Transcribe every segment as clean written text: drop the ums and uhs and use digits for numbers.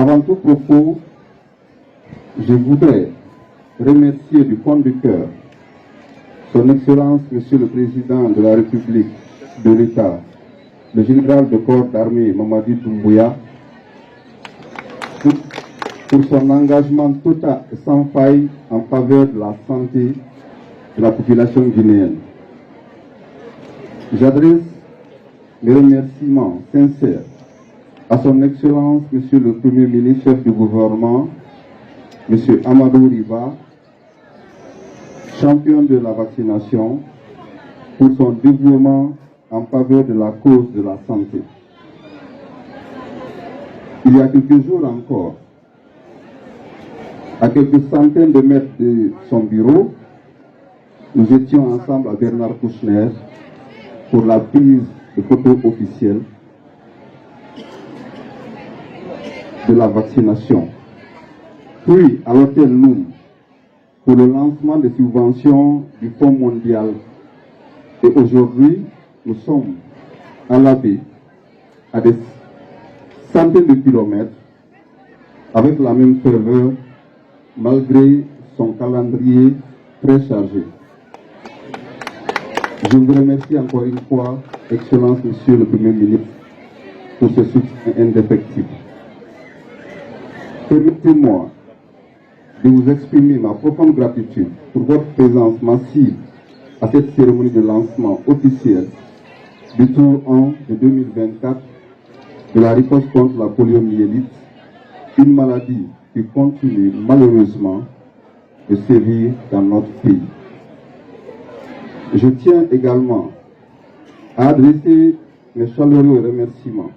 Avant tout propos, je voudrais remercier du fond du cœur Son Excellence, Monsieur le Président de la République de l'État, le général de corps d'armée Mamadi Doumbouya, pour son engagement total et sans faille en faveur de la santé de la population guinéenne. J'adresse mes remerciements sincères à son Excellence, Monsieur le Premier ministre, chef du gouvernement, Monsieur Amadou Riba, champion de la vaccination, pour son dévouement en faveur de la cause de la santé. Il y a quelques jours encore, à quelques centaines de mètres de son bureau, nous étions ensemble à Bernard Kouchner pour la prise de photos officielles de la vaccination. Puis à l'hôtel Noum pour le lancement des subventions du Fonds mondial. Et aujourd'hui, nous sommes à la baie, à des centaines de kilomètres, avec la même ferveur, malgré son calendrier très chargé. Je vous remercie encore une fois, Excellence Monsieur le Premier ministre, pour ce soutien indéfectible. Permettez-moi de vous exprimer ma profonde gratitude pour votre présence massive à cette cérémonie de lancement officielle du tour 1 de 2024 de la riposte contre la poliomyélite, une maladie qui continue malheureusement de sévir dans notre pays. Je tiens également à adresser mes chaleureux remerciements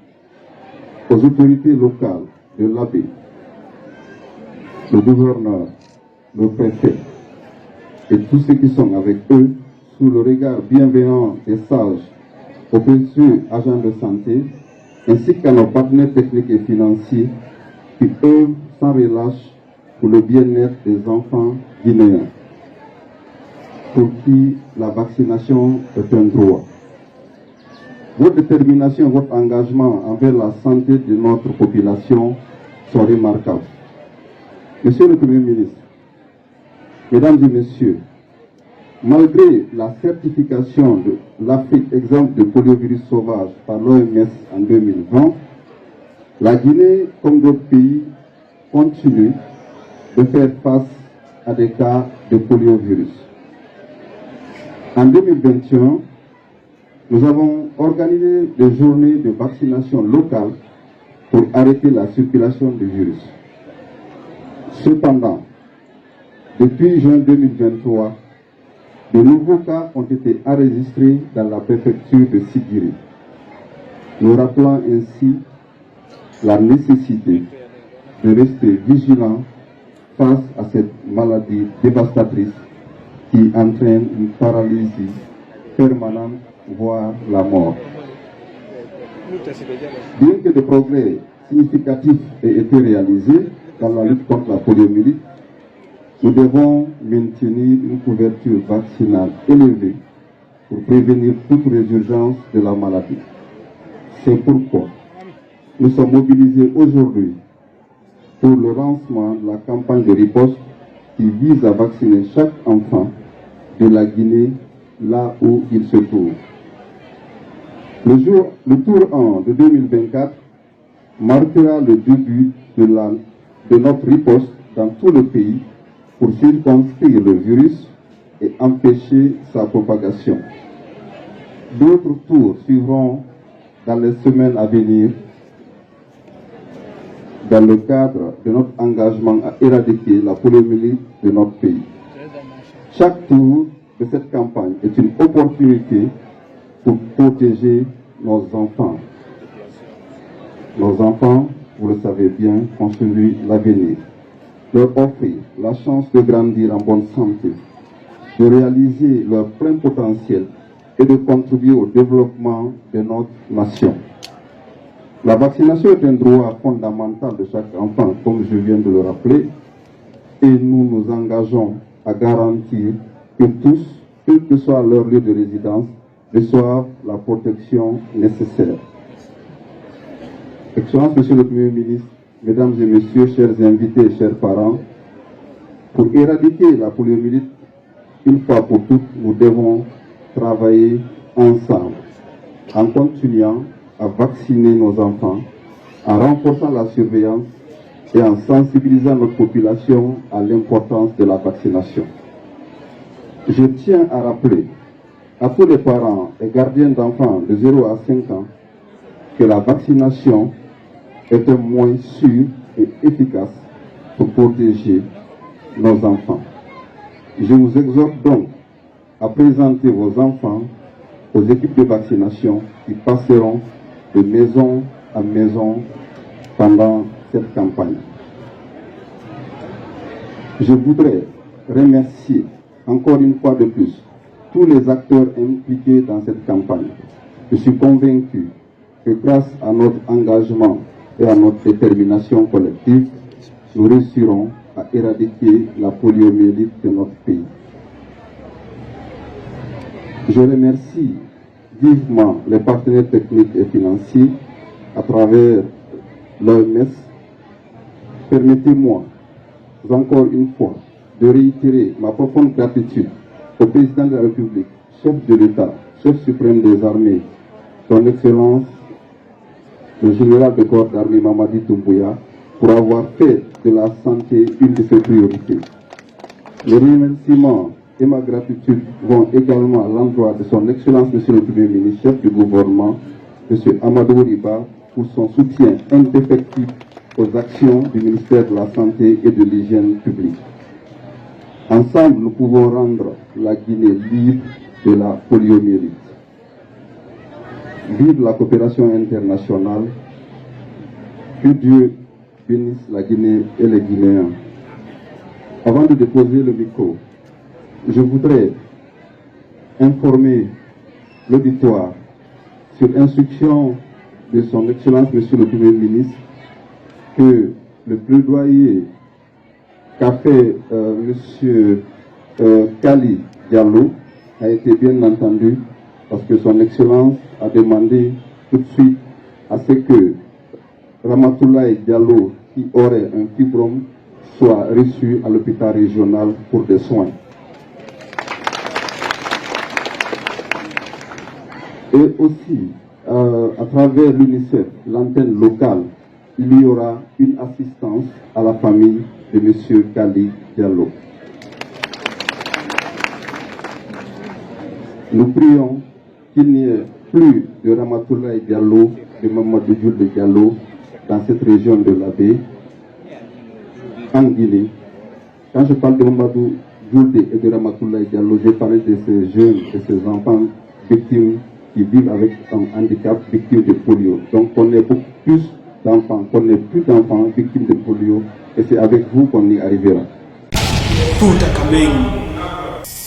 aux autorités locales de l'Abbé, le gouverneur, le préfet et tous ceux qui sont avec eux sous le regard bienveillant des sages, aux précieux agents de santé, ainsi qu'à nos partenaires techniques et financiers qui œuvrent sans relâche pour le bien-être des enfants guinéens, pour qui la vaccination est un droit. Votre détermination et votre engagement envers la santé de notre population sont remarquables. Monsieur le Premier ministre, Mesdames et Messieurs, malgré la certification de l'Afrique exempte de poliovirus sauvage par l'OMS en 2020, la Guinée, comme d'autres pays, continue de faire face à des cas de poliovirus. En 2021, nous avons organisé des journées de vaccination locale pour arrêter la circulation du virus. Cependant, depuis juin 2023, de nouveaux cas ont été enregistrés dans la préfecture de Sigiri, nous rappelant ainsi la nécessité de rester vigilant face à cette maladie dévastatrice qui entraîne une paralysie permanente, voire la mort. Bien que des progrès significatifs aient été réalisés dans la lutte contre la poliomyélite, nous devons maintenir une couverture vaccinale élevée pour prévenir toute résurgence de la maladie. C'est pourquoi nous sommes mobilisés aujourd'hui pour le lancement de la campagne de riposte qui vise à vacciner chaque enfant de la Guinée là où il se trouve. Le tour 1 de 2024 marquera le début de notre riposte dans tout le pays pour circonscrire le virus et empêcher sa propagation. D'autres tours suivront dans les semaines à venir dans le cadre de notre engagement à éradiquer la poliomyélite de notre pays. Chaque tour de cette campagne est une opportunité pour protéger nos enfants. Nos enfants, vous le savez bien, constituent l'avenir. Leur offrir la chance de grandir en bonne santé, de réaliser leur plein potentiel et de contribuer au développement de notre nation. La vaccination est un droit fondamental de chaque enfant, comme je viens de le rappeler, et nous nous engageons à garantir que tous, quel que soit leur lieu de résidence, reçoivent la protection nécessaire. Excellence, Monsieur le Premier ministre, mesdames et messieurs, chers invités, chers parents, pour éradiquer la poliomyélite, une fois pour toutes, nous devons travailler ensemble, en continuant à vacciner nos enfants, en renforçant la surveillance et en sensibilisant notre population à l'importance de la vaccination. Je tiens à rappeler à tous les parents et gardiens d'enfants de 0 à 5 ans que la vaccination est un moyen sûr et efficace pour protéger nos enfants. Je vous exhorte donc à présenter vos enfants aux équipes de vaccination qui passeront de maison à maison pendant cette campagne. Je voudrais remercier encore une fois de plus tous les acteurs impliqués dans cette campagne. Je suis convaincu que grâce à notre engagement et à notre détermination collective, nous réussirons à éradiquer la poliomyélite de notre pays. Je remercie vivement les partenaires techniques et financiers à travers l'OMS. Permettez-moi encore une fois de réitérer ma profonde gratitude au président de la République, chef de l'État, chef suprême des armées, son Excellence, le général de corps d'armée Mamadi Doumbouya, pour avoir fait de la santé une de ses priorités. Les remerciements et ma gratitude vont également à l'endroit de son Excellence, Monsieur le Premier ministre, chef du gouvernement, Monsieur Amadou Riba, pour son soutien indéfectible aux actions du ministère de la Santé et de l'Hygiène publique. Ensemble, nous pouvons rendre la Guinée libre de la poliomyélite. Vive la coopération internationale. Que Dieu bénisse la Guinée et les Guinéens. Avant de déposer le micro, je voudrais informer l'auditoire sur instruction de son Excellence, Monsieur le Premier ministre, que le plaidoyer qu'a fait Monsieur Kali Diallo a été bien entendu, parce que son Excellence a demandé tout de suite à ce que Ramatoulaye Diallo, qui aurait un fibrome, soit reçu à l'hôpital régional pour des soins. Et aussi, à travers l'UNICEF, l'antenne locale, il y aura une assistance à la famille de M. Kali Diallo. Nous prions qu'il n'y ait plus de Ramatoulaye Diallo, de Mamadou Jules Diallo dans cette région de la baie, en Guinée. Quand je parle de Mamadou Jules et de Ramatoulaye Diallo, j'ai parlé de ces jeunes et ces enfants victimes qui vivent avec un handicap, victimes de polio. Donc on est beaucoup plus d'enfants, qu'on n'ait plus d'enfants victimes de polio, et c'est avec vous qu'on y arrivera. Fouta Kameng,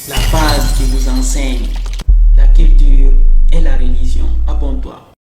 la base qui vous enseigne la culture et la religion. Abonne-toi.